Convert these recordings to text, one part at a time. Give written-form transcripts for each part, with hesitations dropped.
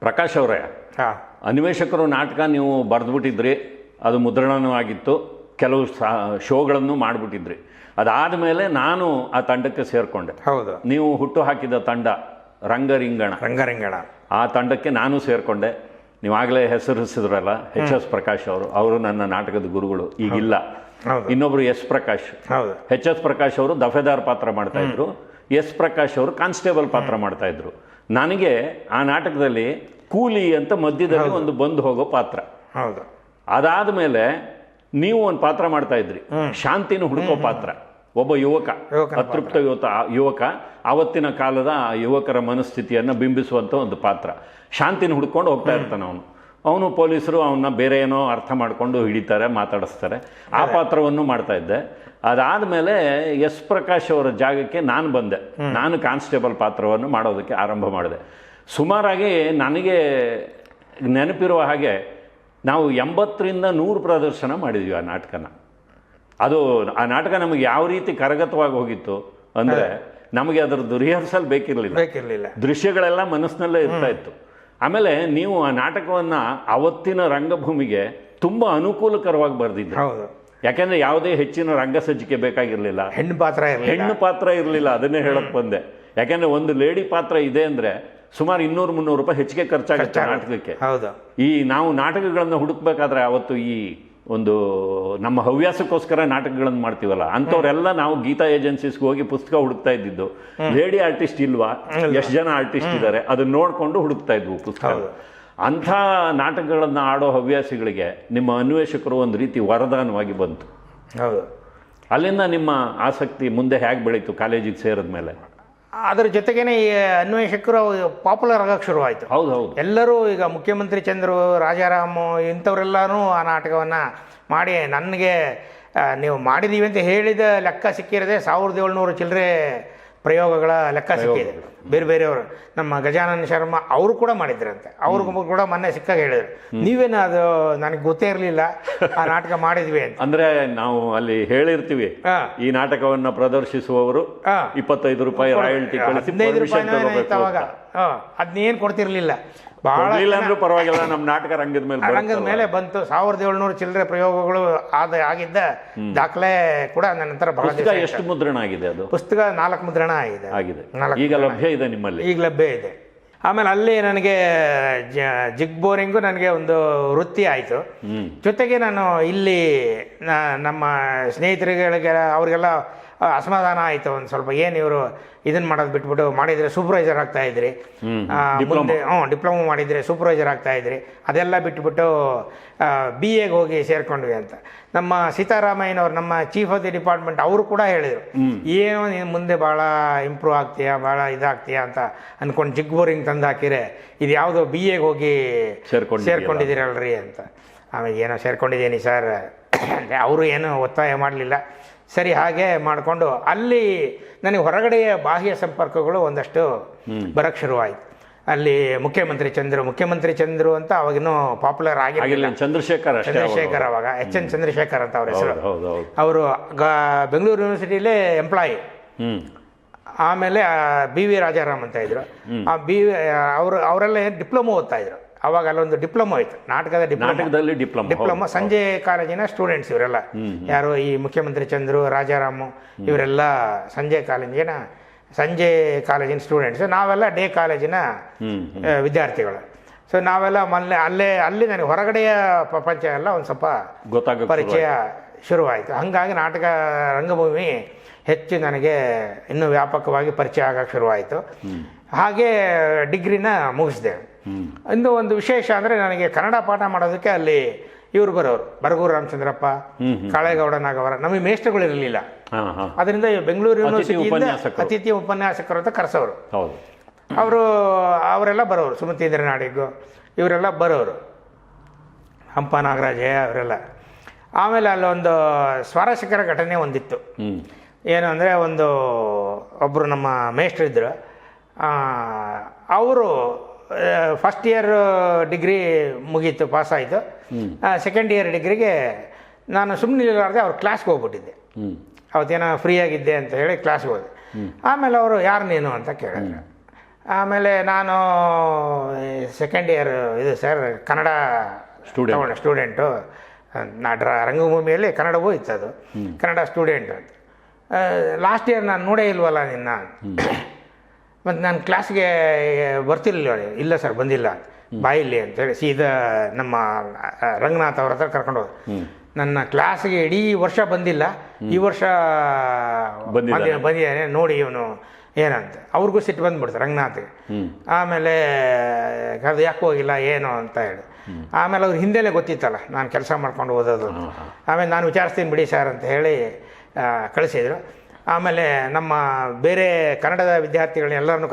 ಪ್ರಕಾಶ್ ಅವರೇ, ಅನ್ವೇಷಕರು ನಾಟಕ ನೀವು ಬರೆದ್ಬಿಟ್ಟಿದ್ರಿ, ಅದು ಮುದ್ರಣನೂ ಆಗಿತ್ತು, ಕೆಲವು ಶೋಗಳನ್ನು ಮಾಡಿಬಿಟ್ಟಿದ್ರಿ. ಅದಾದಮೇಲೆ ನಾನು ಆ ತಂಡಕ್ಕೆ ಸೇರಿಕೊಂಡೆ. ಹೌದು. ನೀವು ಹುಟ್ಟು ಹಾಕಿದ ತಂಡ ರಂಗರಿಂಗಣ, ಆ ತಂಡಕ್ಕೆ ನಾನು ಸೇರಿಕೊಂಡೆ. ನೀವಾಗಲೇ ಹೆಸರಿಸಿದ್ರಲ್ಲ ಎಚ್ ಪ್ರಕಾಶ್ ಅವರು ನನ್ನ ನಾಟಕದ ಗುರುಗಳು, ಈಗಿಲ್ಲ. ಇನ್ನೊಬ್ರು ಪ್ರಕಾಶ್, ಎಚ್ ಪ್ರಕಾಶ್ ಅವರು ದಫೆದಾರ್ ಪಾತ್ರ ಮಾಡ್ತಾ ಇದ್ರು, ಪ್ರಕಾಶ್ ಅವರು ಕಾನ್ಸ್ಟೇಬಲ್ ಪಾತ್ರ ಮಾಡ್ತಾ ಇದ್ರು. ನನಗೆ ಆ ನಾಟಕದಲ್ಲಿ ಕೂಲಿ ಅಂತ ಮಧ್ಯದಲ್ಲಿ ಒಂದು ಬಂದು ಹೋಗೋ ಪಾತ್ರ. ಅದಾದ್ಮೇಲೆ ನೀವು ಒಂದು ಪಾತ್ರ ಮಾಡ್ತಾ ಇದ್ರಿ, ಶಾಂತಿನ ಹುಡುಕೋ ಪಾತ್ರ. ಒಬ್ಬ ಅತೃಪ್ತ ಯುವಕ ಆವತ್ತಿನ ಕಾಲದ ಯುವಕರ ಮನಸ್ಥಿತಿಯನ್ನು ಬಿಂಬಿಸುವಂಥ ಒಂದು ಪಾತ್ರ. ಶಾಂತಿನ ಹುಡ್ಕೊಂಡು ಹೋಗ್ತಾ ಇರ್ತಾನೆ ಅವನು ಪೊಲೀಸರು ಅವನ್ನ ಬೇರೆ ಏನೋ ಅರ್ಥ ಮಾಡಿಕೊಂಡು ಹಿಡಿತಾರೆ, ಮಾತಾಡಿಸ್ತಾರೆ. ಆ ಪಾತ್ರವನ್ನು ಮಾಡ್ತಾ ಇದ್ದೆ. ಅದಾದಮೇಲೆ ಪ್ರಕಾಶ್ ಅವರ ಜಾಗಕ್ಕೆ ನಾನು ಬಂದೆ. ನಾನು ಕಾನ್ಸ್ಟೇಬಲ್ ಪಾತ್ರವನ್ನು ಮಾಡೋದಕ್ಕೆ ಆರಂಭ ಮಾಡಿದೆ. ಸುಮಾರಾಗಿ ನನಗೆ ನೆನಪಿರುವ ಹಾಗೆ ನಾವು 80ರಿಂದ 100 ಪ್ರದರ್ಶನ ಮಾಡಿದ್ವಿ ಆ ನಾಟಕನ. ಆ ನಾಟಕ ನಮಗೆ ಯಾವ ರೀತಿ ಕರಗತವಾಗಿ ಹೋಗಿತ್ತು ಅಂದರೆ, ನಮಗೆ ಅದರದ್ದು ರಿಹರ್ಸಲ್ ಬೇಕಿರಲಿಲ್ಲ, ದೃಶ್ಯಗಳೆಲ್ಲ ಮನಸ್ಸಿನಲ್ಲೇ ಇರ್ತಾ ಇತ್ತು. ಆಮೇಲೆ ನೀವು ಆ ನಾಟಕವನ್ನು ಅವತ್ತಿನ ರಂಗಭೂಮಿಗೆ ತುಂಬ ಅನುಕೂಲಕರವಾಗಿ ಬರೆದಿದ್ರು. ಯಾಕೆಂದರೆ ಯಾವುದೇ ಹೆಚ್ಚಿನ ರಂಗಸಜ್ಜಿಕೆ ಬೇಕಾಗಿರಲಿಲ್ಲ, ಹೆಣ್ಣು ಪಾತ್ರ ಇರಲಿಲ್ಲ. ಅದನ್ನೇ ಹೇಳಕ್ ಬಂದೆ. ಯಾಕೆಂದರೆ ಒಂದು ಲೇಡಿ ಪಾತ್ರ ಇದೆ ಅಂದರೆ ಸುಮಾರು 200-300 ರೂಪಾಯಿ ಹೆಚ್ಚಿಗೆ ಖರ್ಚಾಗುತ್ತೆ ನಾಟಕಕ್ಕೆ. ಈ ನಾವು ನಾಟಕಗಳನ್ನು ಹುಡುಕ್ಬೇಕಾದ್ರೆ ಅವತ್ತು ಈ ಒಂದು ನಮ್ಮ ಹವ್ಯಾಸಕ್ಕೋಸ್ಕರ ನಾಟಕಗಳನ್ನು ಮಾಡ್ತೀವಲ್ಲ, ಅಂಥವ್ರೆಲ್ಲ ನಾವು ಗೀತಾ ಏಜೆನ್ಸೀಸ್ಗೆ ಹೋಗಿ ಪುಸ್ತಕ ಹುಡುಕ್ತಾ ಇದ್ದಿದ್ದು. ಲೇಡಿ ಆರ್ಟಿಸ್ಟ್ ಇಲ್ವಾ, ಎಷ್ಟು ಜನ ಆರ್ಟಿಸ್ಟ್ ಇದ್ದಾರೆ, ಅದನ್ನ ನೋಡ್ಕೊಂಡು ಹುಡುಕ್ತಾ ಇದ್ವು ಪುಸ್ತಕ. ಅಂಥ ನಾಟಕಗಳನ್ನು ಆಡೋ ಹವ್ಯಾಸಿಗಳಿಗೆ ನಿಮ್ಮ ಅನ್ವೇಷಕರು ಒಂದು ರೀತಿ ವರದಾನವಾಗಿ ಬಂತು. ಅಲ್ಲಿಂದ ನಿಮ್ಮ ಆಸಕ್ತಿ ಮುಂದೆ ಹೇಗೆ ಬೆಳೀತು ಕಾಲೇಜಿಗೆ ಸೇರಿದ ಮೇಲೆ? ಅದರ ಜೊತೆಗೇನೆ ಈ ಅನ್ವೇಷಕರು ಪಾಪ್ಯುಲರ್ ಆಗಕ್ಕೆ ಶುರುವಾಯಿತು. ಹೌದು. ಎಲ್ಲರೂ ಈಗ ಮುಖ್ಯಮಂತ್ರಿ ಚಂದ್ರು, ರಾಜಾರಾಮು ಇಂಥವರೆಲ್ಲರೂ ಆ ನಾಟಕವನ್ನು ಮಾಡಿ ನನಗೆ ನೀವು ಮಾಡಿದ್ದೀವಿ ಅಂತ ಹೇಳಿದ ಲೆಕ್ಕ ಸಿಕ್ಕಿರದೆ 1700 ಚಿಲ್ಲರೆ ಪ್ರಯೋಗಗಳ ಲೆಕ್ಕ ಸಿಕ್ಕಿದೆ. ಬೇರೆ ಬೇರೆಯವರು, ನಮ್ಮ ಗಜಾನನ್ ಶರ್ಮಾ ಅವರು ಕೂಡ ಮಾಡಿದ್ರಂತೆ. ಅವ್ರಿಗೂ ಕೂಡ ಮೊನ್ನೆ ಸಿಕ್ಕಾಗ ಹೇಳಿದ್ರು, ನೀವೇನು ಅದು ನನಗೆ ಗೊತ್ತೇ ಇರಲಿಲ್ಲ ಆ ನಾಟಕ ಮಾಡಿದ್ವಿ ಅಂತ. ಅಂದ್ರೆ ನಾವು ಅಲ್ಲಿ ಹೇಳಿರ್ತೀವಿ, ಈ ನಾಟಕವನ್ನ ಪ್ರದರ್ಶಿಸುವವರು 25 ರೂಪಾಯಿ ರಾಯಲ್ಟಿ ಕಳಿಸಿ 15 ರೂಪಾಯಿ ಅವಾಗ ಅದನ್ನೇನು ಕೊಡ್ತಿರ್ಲಿಲ್ಲ. ಬಹಳ ಪರವಾಗಿಲ್ಲ, ನಮ್ಮ ನಾಟಕ ರಂಗದ ಮೇಲೆ ಬಂತು. 1700 ಚಿಲ್ಲರೆ ಪ್ರಯೋಗಗಳು ಆಗಿದ್ದ ದಾಖಲೆ ಕೂಡ ನನ್ನ ನಂತರ ಬಹಳ. ಎಷ್ಟು ಮುದ್ರಣ ಆಗಿದೆ ಅದು? ಪುಸ್ತಕ 4 ಮುದ್ರಣ ಆಗಿದೆ. ಈಗ ಲಭ್ಯ ಇದೆ ನಿಮ್ಮಲ್ಲಿ? ಈಗ ಲಭ್ಯ ಇದೆ. ಆಮೇಲೆ ಅಲ್ಲಿ ನನಗೆ ಜಿಗ್ ಬೋರಿಂಗು ನನಗೆ ಒಂದು ವೃತ್ತಿ ಆಯಿತು. ಜೊತೆಗೆ ನಾನು ಇಲ್ಲಿ ನಮ್ಮ ಸ್ನೇಹಿತರುಗಳಿಗೆ ಅವ್ರಿಗೆಲ್ಲ ಅಸಮಾಧಾನ ಆಯಿತು ಒಂದು ಸ್ವಲ್ಪ. ಏನು ಇವರು ಇದನ್ನು ಮಾಡೋದು ಬಿಟ್ಬಿಟ್ಟು ಮಾಡಿದರೆ ಸೂಪರ್ವೈಸರ್ ಆಗ್ತಾ ಇದ್ರಿ, ಮುಂದೆ ಡಿಪ್ಲೊಮಾ ಮಾಡಿದರೆ ಸೂಪರ್ವೈಸರ್ ಆಗ್ತಾ ಇದ್ರಿ, ಅದೆಲ್ಲ ಬಿಟ್ಬಿಟ್ಟು BA ಗೆ ಹೋಗಿ ಸೇರ್ಕೊಂಡ್ವಿ ಅಂತ. ನಮ್ಮ ಸೀತಾರಾಮಯ್ಯನವ್ರು, ನಮ್ಮ ಚೀಫ್ ಆಫ್ ದಿ ಡಿಪಾರ್ಟ್ಮೆಂಟ್, ಅವರು ಕೂಡ ಹೇಳಿದರು, ಏನೋ ನೀನು ಮುಂದೆ ಭಾಳ ಇಂಪ್ರೂವ್ ಆಗ್ತೀಯಾ, ಭಾಳ ಇದಾಗ್ತೀಯಾ ಅಂತ ಅಂದ್ಕೊಂಡು ಜಿಗ್ ಬೋರಿಂಗ್ ತಂದು ಹಾಕಿರೆ, ಇದು ಯಾವುದೋ BA ಗೆ ಹೋಗಿ ಸೇರ್ಕೊಂಡಿದ್ದೀರಲ್ರಿ ಅಂತ. ಆಮೇಲೆ ಏನೋ ಸೇರ್ಕೊಂಡಿದ್ದೀನಿ ಸರ್ ಅಂದರೆ ಅವರು ಏನೂ ಒತ್ತಾಯ ಮಾಡಲಿಲ್ಲ. ಸರಿ, ಹಾಗೆ ಮಾಡಿಕೊಂಡು ಅಲ್ಲಿ ನನಗೆ ಹೊರಗಡೆಯ ಬಾಹ್ಯ ಸಂಪರ್ಕಗಳು ಒಂದಷ್ಟು ಬರೋಕ್ಕೆ ಶುರುವಾಯಿತು. ಅಲ್ಲಿ ಮುಖ್ಯಮಂತ್ರಿ ಚಂದ್ರು ಅಂತ ಅವಾಗಿನ್ನೂ ಪಾಪ್ಯುಲರ್ ಆಗಿರಲಿಲ್ಲ. ಚಂದ್ರಶೇಖರ್ ಅವಾಗ HN ಚಂದ್ರಶೇಖರ್ ಅಂತ ಅವ್ರ ಹೆಸರು. ಅವರು ಬೆಂಗಳೂರು ಯೂನಿವರ್ಸಿಟಿಲೇ ಎಂಪ್ಲಾಯಿ. ಆಮೇಲೆ BV ರಾಜಾರಾಮ್ ಅಂತ ಇದ್ರು. ಅವರೆಲ್ಲ ಡಿಪ್ಲೊಮಾ ಓದ್ತಾ ಇದ್ರು. ಅವಾಗ ಅಲ್ಲೊಂದು ಡಿಪ್ಲೊಮಾ ಇತ್ತು, ನಾಟಕದಲ್ಲಿ ಡಿಪ್ಲೊಮಾ. ಸಂಜೆ ಕಾಲೇಜಿನ ಸ್ಟೂಡೆಂಟ್ಸ್ ಇವರೆಲ್ಲ. ಯಾರು ಈ ಮುಖ್ಯಮಂತ್ರಿ ಚಂದ್ರು, ರಾಜಾರಾಮು ಇವರೆಲ್ಲ ಸಂಜೆ ಕಾಲೇಜಿನ ಸ್ಟೂಡೆಂಟ್ಸ್. ನಾವೆಲ್ಲ ಡೇ ಕಾಲೇಜಿನ ವಿದ್ಯಾರ್ಥಿಗಳು. ಸೊ ನಾವೆಲ್ಲ ಅಲ್ಲಿ ನನಗೆ ಹೊರಗಡೆಯ ಪ್ರಪಂಚ ಎಲ್ಲ ಒಂದು ಸ್ವಲ್ಪ ಪರಿಚಯ ಶುರುವಾಯಿತು. ಹಾಗಾಗಿ ನಾಟಕ ರಂಗಭೂಮಿ ಹೆಚ್ಚು ನನಗೆ ಇನ್ನೂ ವ್ಯಾಪಕವಾಗಿ ಪರಿಚಯ ಆಗಕ್ಕೆ ಶುರುವಾಯಿತು. ಹಾಗೆ ಡಿಗ್ರಿನ ಮುಗಿಸಿದೆ. ಇನ್ನು ಒಂದು ವಿಶೇಷ ಅಂದರೆ, ನನಗೆ ಕನ್ನಡ ಪಾಠ ಮಾಡೋದಕ್ಕೆ ಅಲ್ಲಿ ಇವರು ಬರೋರು, ಬರಗೂರು ರಾಮಚಂದ್ರಪ್ಪ, ಕಾಳೇಗೌಡ ನಾಗವರ, ನಮಗೆ ಮೇಷ್ಟ್ರುಗಳು ಇರಲಿಲ್ಲ. ಅದರಿಂದ ಬೆಂಗಳೂರು ಯೂನಿವರ್ಸಿಟಿಯಿಂದ ಅತಿಥಿ ಉಪನ್ಯಾಸಕರು ಅಂತ ಕರೆಸೋರು. ಅವರೆಲ್ಲ ಬರೋರು, ಸುಮತೀಂದ್ರ ನಾಡಿಗು ಇವರೆಲ್ಲ ಬರೋರು, ಹಂಪ ನಾಗರಾಜಯ್ಯ ಅವರೆಲ್ಲ. ಆಮೇಲೆ ಅಲ್ಲೊಂದು ಸ್ವಾರಸ್ಯಕರ ಘಟನೆ ಒಂದಿತ್ತು. ಏನು ಅಂದರೆ, ಒಬ್ಬರು ನಮ್ಮ ಮೇಷ್ಟ್ರಿದ್ದರು. ಅವರು ಫಸ್ಟ್ ಇಯರ್ ಡಿಗ್ರಿ ಮುಗೀತು, ಪಾಸಾಯಿತು. ಸೆಕೆಂಡ್ ಇಯರ್ ಡಿಗ್ರಿಗೆ ನಾನು ಸುಮ್ಮನೆ ಇರಲಾರ್ದೆ ಅವ್ರ ಕ್ಲಾಸ್ಗೆ ಹೋಗ್ಬಿಟ್ಟಿದ್ದೆ. ಅವತ್ತೇನೋ ಫ್ರೀ ಆಗಿದ್ದೆ ಅಂತ ಹೇಳಿ ಕ್ಲಾಸ್ಗೆ ಹೋದೆ. ಆಮೇಲೆ ಅವರು, ಯಾರು ನೀನು ಅಂತ ಕೇಳಿದ್ರು. ಆಮೇಲೆ ನಾನು ಸೆಕೆಂಡ್ ಇಯರ್ ಇದು ಸರ್ ಕನ್ನಡ ಸ್ಟೂಡೆಂಟು. ರಂಗಭೂಮಿಯಲ್ಲಿ ಕನ್ನಡವೂ ಇತ್ತು, ಅದು ಕನ್ನಡ ಸ್ಟೂಡೆಂಟು. ಲಾಸ್ಟ್ ಇಯರ್ ನಾನು ನೋಡೇ ಇಲ್ವಲ್ಲ ನಿನ್ನ, ಮತ್ತು ನಾನು ಕ್ಲಾಸ್ಗೆ ಬರ್ತಿರ್ಲಿಲ್ಲ. ಇಲ್ಲ ಸರ್ ಬಂದಿಲ್ಲ, ಬಾಯಿಲ್ಲಿ ಅಂತೇಳಿ ಸೀದಾ ನಮ್ಮ ರಂಗನಾಥ್ ಅವ್ರ ಹತ್ರ ಕರ್ಕೊಂಡು ಹೋದ. ನನ್ನ ಕ್ಲಾಸ್ಗೆ ಇಡೀ ವರ್ಷ ಬಂದಿಲ್ಲ, ಈ ವರ್ಷ ಬಂದಿದ್ದಾನೆ ನೋಡಿ ಇವನು ಏನಂತ. ಅವ್ರಿಗೂ ಸಿಟ್ಟು ಬಂದ್ಬಿಡ್ತಾರೆ ರಂಗನಾಥ್ಗೆ. ಆಮೇಲೆ ಅದು ಯಾಕೆ ಹೋಗಿಲ್ಲ ಏನು ಅಂತ ಹೇಳಿ. ಆಮೇಲೆ ಅವ್ರು ಹಿಂದೆಲೇ ಗೊತ್ತಿತ್ತಲ್ಲ ನಾನು ಕೆಲಸ ಮಾಡ್ಕೊಂಡು ಓದೋದು. ಆಮೇಲೆ ನಾನು ವಿಚಾರಿಸ್ತೀನಿ ಬಿಡಿ ಸರ್ ಅಂತ ಹೇಳಿ ಕಳಿಸಿದ್ರು. ಆಮೇಲೆ ನಮ್ಮ ಬೇರೆ ಕನ್ನಡದ ವಿದ್ಯಾರ್ಥಿಗಳನ್ನ ಎಲ್ಲರನ್ನೂ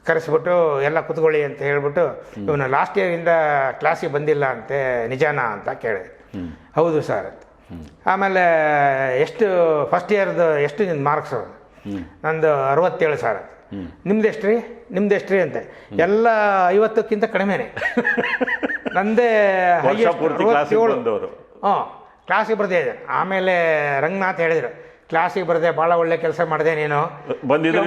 ಕರೆಸಿಬಿಟ್ಟು ಎಲ್ಲ ಕುತ್ಕೊಳ್ಳಿ ಅಂತ ಹೇಳ್ಬಿಟ್ಟು, ಇವನು ಲಾಸ್ಟ್ ಇಯರಿಂದ ಕ್ಲಾಸಿಗೆ ಬಂದಿಲ್ಲ ಅಂತೆ, ನಿಜಾನಾ ಅಂತ ಕೇಳಿದೆ. ಹೌದು ಸರ್ ಅಂತ. ಆಮೇಲೆ ಎಷ್ಟು ಫಸ್ಟ್ ಇಯರ್ದು ಎಷ್ಟು ನಿನ್ನ ಮಾರ್ಕ್ಸು? ನಂದು 67 ಸರ್ ಅಂತ. ನಿಮ್ದೆಷ್ಟು ರೀ ಅಂತ. ಎಲ್ಲ 50ಕ್ಕಿಂತ ಕಡಿಮೆನೆ. ನಂದೇ ಹಾಂ ಕ್ಲಾಸಿಗೆ ಬರ್ದೇ ಇದೆ. ಆಮೇಲೆ ರಂಗನಾಥ್ ಹೇಳಿದರು, ಕ್ಲಾಸಿಗೆ ಬರದೆ ಭಾಳ ಒಳ್ಳೆ ಕೆಲಸ ಮಾಡಿದೆ ನೀನು, ಬಂದಿರಿ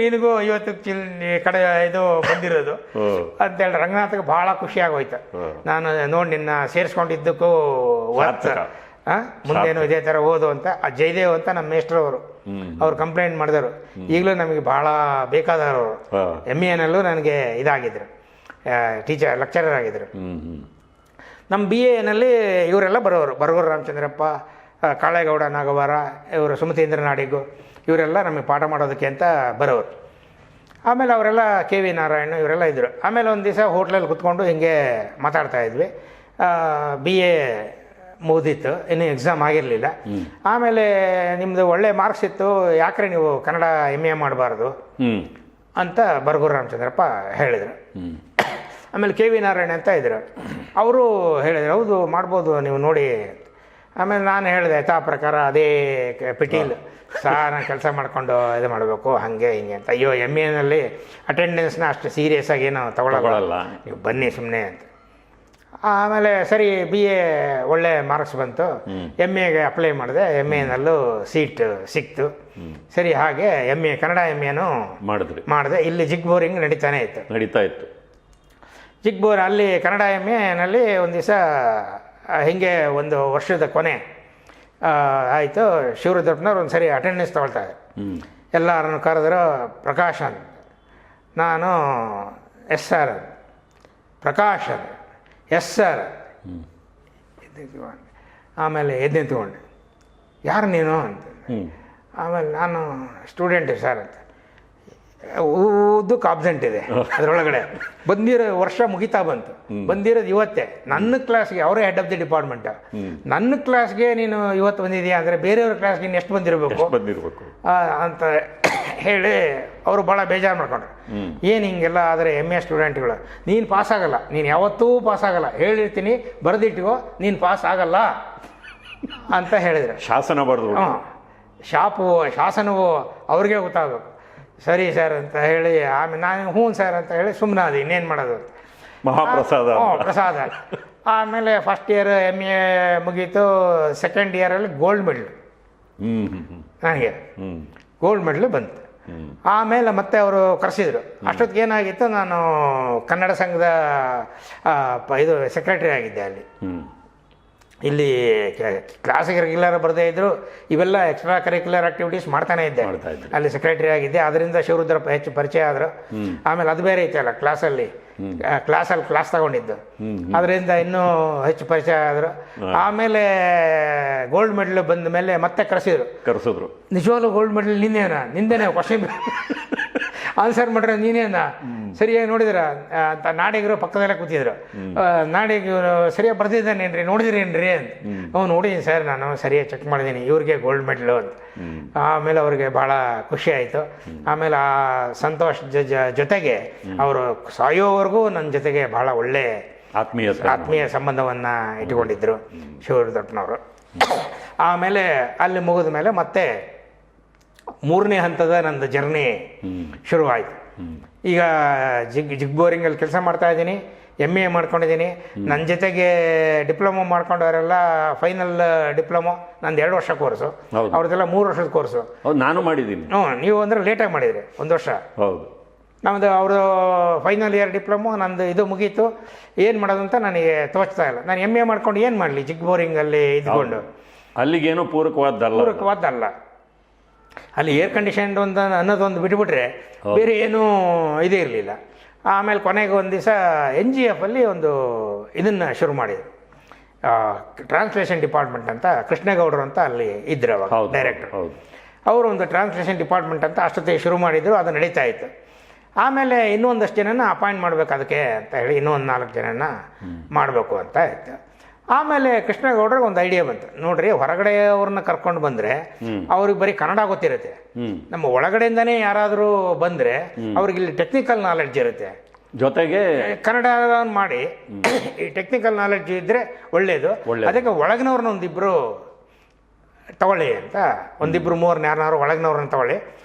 ನಿನಗೂ 50 ಕಡೆ ಇದು ಬಂದಿರೋದು ಅಂತೇಳಿ ರಂಗನಾಥ್ಗೆ ಭಾಳ ಖುಷಿ ಆಗೋಯ್ತು. ನಾನು ನೋಡಿ ನಿನ್ನ ಸೇರಿಸ್ಕೊಂಡಿದ್ದಕ್ಕೂ ಮುಂದೇನು ಇದೇ ಥರ ಓದು ಅಂತ. ಆ ಜಯದೇವ್ ಅಂತ ನಮ್ಮ ಮೇಸ್ಟ್ರವರು, ಅವ್ರು ಕಂಪ್ಲೇಂಟ್ ಮಾಡಿದರು. ಈಗಲೂ ನಮಗೆ ಭಾಳ ಬೇಕಾದವರು. MA ನನಗೆ ಇದಾಗಿದ್ರು, ಲೆಕ್ಚರರ್ ಆಗಿದ್ರು. ನಮ್ಮ BA ಇವರೆಲ್ಲ ಬರೋರು, ಬರಗೂರು ರಾಮಚಂದ್ರಪ್ಪ, ಕಾಳೇಗೌಡ ನಾಗವಾರ, ಇವರು ಸುಮತೀಂದ್ರ ನಾಡಿಗು, ಇವರೆಲ್ಲ ನಮಗೆ ಪಾಠ ಮಾಡೋದಕ್ಕೆ ಅಂತ ಬರೋರು. ಆಮೇಲೆ ಅವರೆಲ್ಲ KV ನಾರಾಯಣ ಇವರೆಲ್ಲ ಇದ್ದರು. ಆಮೇಲೆ ಒಂದು ದಿವಸ ಹೋಟ್ಲಲ್ಲಿ ಕುತ್ಕೊಂಡು ಹಿಂಗೆ ಮಾತಾಡ್ತಾ ಇದ್ವಿ. BA ಮುಗಿದಿತ್ತು, ಇನ್ನೂ ಎಕ್ಸಾಮ್ ಆಗಿರಲಿಲ್ಲ. ಆಮೇಲೆ ನಿಮ್ಮದು ಒಳ್ಳೆ ಮಾರ್ಕ್ಸ್ ಇತ್ತು, ಯಾಕ್ರೆ ನೀವು ಕನ್ನಡ MA ಮಾಡಬಾರ್ದು ಅಂತ ಬರಗೂರು ರಾಮಚಂದ್ರಪ್ಪ ಹೇಳಿದರು. ಆಮೇಲೆ KV ನಾರಾಯಣ ಅಂತ ಇದ್ರು, ಅವರು ಹೇಳಿದರು ಹೌದು ಮಾಡ್ಬೋದು ನೀವು ನೋಡಿ. ಆಮೇಲೆ ನಾನು ಹೇಳಿದೆ ಯಥಾ ಪ್ರಕಾರ ಅದೇ ಪಿಟೀಲ್ ನಾನು ಕೆಲಸ ಮಾಡ್ಕೊಂಡು ಇದು ಮಾಡಬೇಕು ಹಾಗೆ ಹಿಂಗೆ ಅಂತ. ಅಯ್ಯೋ MA ಅಟೆಂಡೆನ್ಸ್ನ ಅಷ್ಟು ಸೀರಿಯಸ್ ಆಗಿ ಏನು ತಗೊಳ್ಳಲ್ಲ, ನೀವು ಬನ್ನಿ ಸುಮ್ಮನೆ ಅಂತ. ಆಮೇಲೆ ಸರಿ BA ಒಳ್ಳೆ ಮಾರ್ಕ್ಸ್ ಬಂತು, MAಗೆ ಅಪ್ಲೈ ಮಾಡಿದೆ. MA ಸೀಟ್ ಸಿಕ್ತು. ಸರಿ ಹಾಗೆ ಕನ್ನಡ MAನು ಮಾಡಿದೆ. ಇಲ್ಲಿ ಜಿಗ್ಬೋರಿಂಗ್ ನಡೀತಾ ಇತ್ತು. ಜಿಗ್ಬೋರ್ ಅಲ್ಲಿ ಕನ್ನಡ MA ಒಂದು ದಿವಸ ಹೀಗೆ ಒಂದು ವರ್ಷದ ಕೊನೆ ಆಯಿತು. ಶಿವರುದ್ರಪ್ಪನವ್ರು ಒಂದು ಸರಿ ಅಟೆಂಡೆನ್ಸ್ ತೊಗೊಳ್ತಾರೆ. ಎಲ್ಲರನ್ನು ಕರೆದ್ರು, ಪ್ರಕಾಶ್ ಅಂತ. ನಾನು ಎಸ್ ಸರ್. ಪ್ರಕಾಶ್ ಅಂತ, ಎಸ್ ಸರ್. ಆಮೇಲೆ ಎದ್ದು ನಿಂತ್ಕೊಂಡೆ, ಯಾರು ನೀನು ಅಂತ. ಆಮೇಲೆ ನಾನು ಸ್ಟೂಡೆಂಟ್ ಸರ್ ಅಂತ. ಉದ್ದಕ್ಕೆ ಆಬ್ಸೆಂಟ್ ಇದೆ ಅದರೊಳಗಡೆ. ಬಂದಿರೋ ವರ್ಷ ಮುಗಿತಾ ಬಂತು, ಬಂದಿರೋದು ಇವತ್ತೇ. ನನ್ನ ಕ್ಲಾಸ್ಗೆ ಅವರೇ ಹೆಡ್ ಆಫ್ ದಿ ಡಿಪಾರ್ಟ್ಮೆಂಟ್. ನನ್ನ ಕ್ಲಾಸ್ಗೆ ನೀನು ಇವತ್ತು ಬಂದಿದೆಯಾ ಅಂದರೆ ಬೇರೆಯವ್ರ ಕ್ಲಾಸ್ಗೆ ನೀನು ಎಷ್ಟು ಬಂದಿರಬೇಕು ಅಂತ ಹೇಳಿ ಅವರು ಭಾಳ ಬೇಜಾರು ಮಾಡ್ಕೊಂಡ್ರು. ಏನು ಹಿಂಗೆಲ್ಲ ಆದರೆ MA ಸ್ಟೂಡೆಂಟ್ಗಳು ನೀನು ಪಾಸ್ ಆಗಲ್ಲ, ನೀನು ಯಾವತ್ತೂ ಪಾಸ್ ಆಗಲ್ಲ, ಹೇಳಿರ್ತೀನಿ ಬರೆದಿಟ್ಟಿಗೋ, ನೀನು ಪಾಸ್ ಆಗಲ್ಲ ಅಂತ ಹೇಳಿದ್ರು. ಶಾಸನ ಬರೆದು ಶಾಸನವು ಅವ್ರಿಗೆ ಗೊತ್ತಾಗಬೇಕು. ಸರಿ ಸರ್ ಅಂತ ಹೇಳಿ ಆಮೇಲೆ ನಾನು ಹ್ಞೂ ಸರ್ ಅಂತ ಹೇಳಿ ಸುಮ್ಮನಾದೆ. ಇನ್ನೇನು ಮಾಡೋದು, ಪ್ರಸಾದ. ಆಮೇಲೆ ಫಸ್ಟ್ ಇಯರ್ MA ಮುಗೀತು. ಸೆಕೆಂಡ್ ಇಯರಲ್ಲಿ ಗೋಲ್ಡ್ ಮೆಡಲ್ ನನಗೆ ಗೋಲ್ಡ್ ಮೆಡಲ್ ಬಂತು. ಆಮೇಲೆ ಮತ್ತೆ ಅವರು ಕರೆಸಿದ್ರು. ಅಷ್ಟೊತ್ತಿಗೆ ಏನಾಗಿತ್ತು, ನಾನು ಕನ್ನಡ ಸಂಘದ ಇದು ಸೆಕ್ರೆಟರಿ ಆಗಿದ್ದೆ ಅಲ್ಲಿ. ಇಲ್ಲಿ ಕ್ಲಾಸಿಗೆ ರೆಗ್ಯುಲರ್ ಬರದೇ ಇದ್ದರು, ಇವೆಲ್ಲ ಎಕ್ಸ್ಟ್ರಾ ಕರಿಕ್ಯುಲರ್ ಆಕ್ಟಿವಿಟೀಸ್ ಮಾಡ್ತಾನೆ ಇದ್ದೆ. ಅಲ್ಲಿ ಸೆಕ್ರೆಟರಿ ಆಗಿದ್ದೆ, ಅದರಿಂದ ಶಿವರುದ್ರಪ್ಪ ಹೆಚ್ಚು ಪರಿಚಯ ಆದರು. ಆಮೇಲೆ ಅದು ಬೇರೆ ಐತಲ್ಲ ಕ್ಲಾಸಲ್ಲಿ ಕ್ಲಾಸ್ ತಗೊಂಡಿದ್ದು, ಅದರಿಂದ ಇನ್ನೂ ಹೆಚ್ಚು ಪರಿಚಯ ಆದರು. ಆಮೇಲೆ ಗೋಲ್ಡ್ ಮೆಡಲ್ ಬಂದ ಮೇಲೆ ಮತ್ತೆ ಕರೆಸಿದ್ರು. ನಿಜವಾಗ್ಲೂ ಗೋಲ್ಡ್ ಮೆಡಲ್ ನಿಂದೇನೆ ಕ್ವಶನ್ ಆನ್ಸರ್ ಮಾಡ್ರೆ ನೀನೇನ ಸರಿಯಾಗಿ ನೋಡಿದ್ರ ಅಂತ. ನಾಡಿಗರು ಪಕ್ಕದಲ್ಲೇ ಕೂತಿದ್ರು. ನಾಡಿಗರು ಸರಿಯಾಗಿ ಬರ್ದಿದ್ದಾನೇನ್ರಿ, ನೋಡಿದ್ರೇನ್ರಿ ಅಂತ. ನೋಡಿದ್ದೀನಿ ಸರ್, ನಾನು ಸರಿಯಾಗಿ ಚೆಕ್ ಮಾಡಿದ್ದೀನಿ, ಇವ್ರಿಗೆ ಗೋಲ್ಡ್ ಮೆಡಲು ಅಂತ. ಆಮೇಲೆ ಅವ್ರಿಗೆ ಭಾಳ ಖುಷಿ ಆಯಿತು. ಆಮೇಲೆ ಆ ಸಂತೋಷ್ ಜೊತೆಗೆ ಅವರು ಸಾಯೋವರೆಗೂ ನನ್ನ ಜೊತೆಗೆ ಭಾಳ ಒಳ್ಳೆ ಆತ್ಮೀಯ ಸಂಬಂಧವನ್ನು ಇಟ್ಕೊಂಡಿದ್ರು ಶಿವರುದ್ರಪ್ಪನವರು. ಆಮೇಲೆ ಅಲ್ಲಿ ಮುಗಿದ ಮೇಲೆ ಮತ್ತೆ 3ನೇ ಹಂತದ ನಂದು ಜರ್ನಿ ಶುರುವಾಯಿತು. ಈಗ ಜಿಗ್ಬೋರಿಂಗಲ್ಲಿ ಕೆಲಸ ಮಾಡ್ತಾ ಇದ್ದೀನಿ. MA ಮಾಡ್ಕೊಂಡಿದ್ದೀನಿ. ನನ್ನ ಜೊತೆಗೆ ಡಿಪ್ಲೊಮೊ ಮಾಡ್ಕೊಂಡವರೆಲ್ಲ ಫೈನಲ್ ಡಿಪ್ಲೊಮೊ, ನಂದು 2 ವರ್ಷ ಕೋರ್ಸು, ಅವ್ರದ್ದೆಲ್ಲ 3 ವರ್ಷದ ಕೋರ್ಸು. ಹೌದು, ನಾನು ಮಾಡಿದ್ದೀನಿ. ನೀವು ಅಂದರೆ ಲೇಟಾಗಿ ಮಾಡಿದ್ರಿ, 1 ವರ್ಷ. ಹೌದು, ನಮ್ಮದು ಅವರು ಫೈನಲ್ ಇಯರ್ ಡಿಪ್ಲೊಮೊ, ನಂದು ಇದು ಮುಗೀತು. ಏನು ಮಾಡೋದು ಅಂತ ನನಗೆ ತೋಚ್ತಾ ಇಲ್ಲ. ನಾನು MA ಮಾಡ್ಕೊಂಡು ಏನು ಮಾಡಲಿ ಚಿಕ್ಕ ಬೋರಿಂಗಲ್ಲಿ ಇದ್ಕೊಂಡು. ಅಲ್ಲಿಗೇನೋ ಪೂರಕವಾದ್ದಲ್ಲ. ಅಲ್ಲಿ ಏರ್ ಕಂಡೀಷನ್ ಒಂದು ಅನ್ನೋದೊಂದು ಬಿಟ್ಬಿಟ್ರೆ ಬೇರೆ ಏನೂ ಇದೇ ಇರಲಿಲ್ಲ. ಆಮೇಲೆ ಕೊನೆಗೆ ಒಂದು ದಿವಸ NGF ಅಲ್ಲಿ ಒಂದು ಇದನ್ನು ಶುರು ಮಾಡಿದರು, ಟ್ರಾನ್ಸ್ಲೇಷನ್ ಡಿಪಾರ್ಟ್ಮೆಂಟ್ ಅಂತ. ಕೃಷ್ಣೇಗೌಡರು ಅಂತ ಅಲ್ಲಿ ಇದ್ರು ಅವಾಗ ಡೈರೆಕ್ಟರ್. ಅವರು ಒಂದು ಟ್ರಾನ್ಸ್ಲೇಷನ್ ಡಿಪಾರ್ಟ್ಮೆಂಟ್ ಅಂತ ಅಷ್ಟೊತ್ತಿಗೆ ಶುರು ಮಾಡಿದರು. ಅದು ನಡೀತಾ ಇತ್ತು. ಆಮೇಲೆ ಇನ್ನೊಂದಷ್ಟು ಜನನ ಅಪಾಯಿಂಟ್ ಮಾಡಬೇಕು ಅದಕ್ಕೆ ಅಂತ ಹೇಳಿ ಇನ್ನೊಂದು 4 ಜನನ ಮಾಡಬೇಕು ಅಂತ ಇತ್ತು. ಆಮೇಲೆ ಕೃಷ್ಣೇಗೌಡ್ರಿಗೆ ಒಂದು ಐಡಿಯಾ ಬಂತು, ನೋಡ್ರಿ ಹೊರಗಡೆ ಅವ್ರನ್ನ ಕರ್ಕೊಂಡು ಬಂದರೆ ಅವ್ರಿಗೆ ಬರೀ ಕನ್ನಡ ಗೊತ್ತಿರುತ್ತೆ, ನಮ್ಮ ಒಳಗಡೆಯಿಂದನೇ ಯಾರಾದರೂ ಬಂದರೆ ಅವ್ರಿಗೆ ಇಲ್ಲಿ ಟೆಕ್ನಿಕಲ್ ನಾಲೆಡ್ಜ್ ಇರುತ್ತೆ, ಜೊತೆಗೆ ಕನ್ನಡ ಮಾಡಿ ಈ ಟೆಕ್ನಿಕಲ್ ನಾಲೆಡ್ಜ್ ಇದ್ದರೆ ಒಳ್ಳೆಯದು. ಅದಕ್ಕೆ ಒಳಗಿನವ್ರನ್ನ ಒಂದಿಬ್ಬರು ತಗೊಳ್ಳಿ ಅಂತ, 1-2-3 ಯಾರನ್ನಾರು ಒಳಗಿನವ್ರನ್ನ ತಗೊಳ್ಳಿ,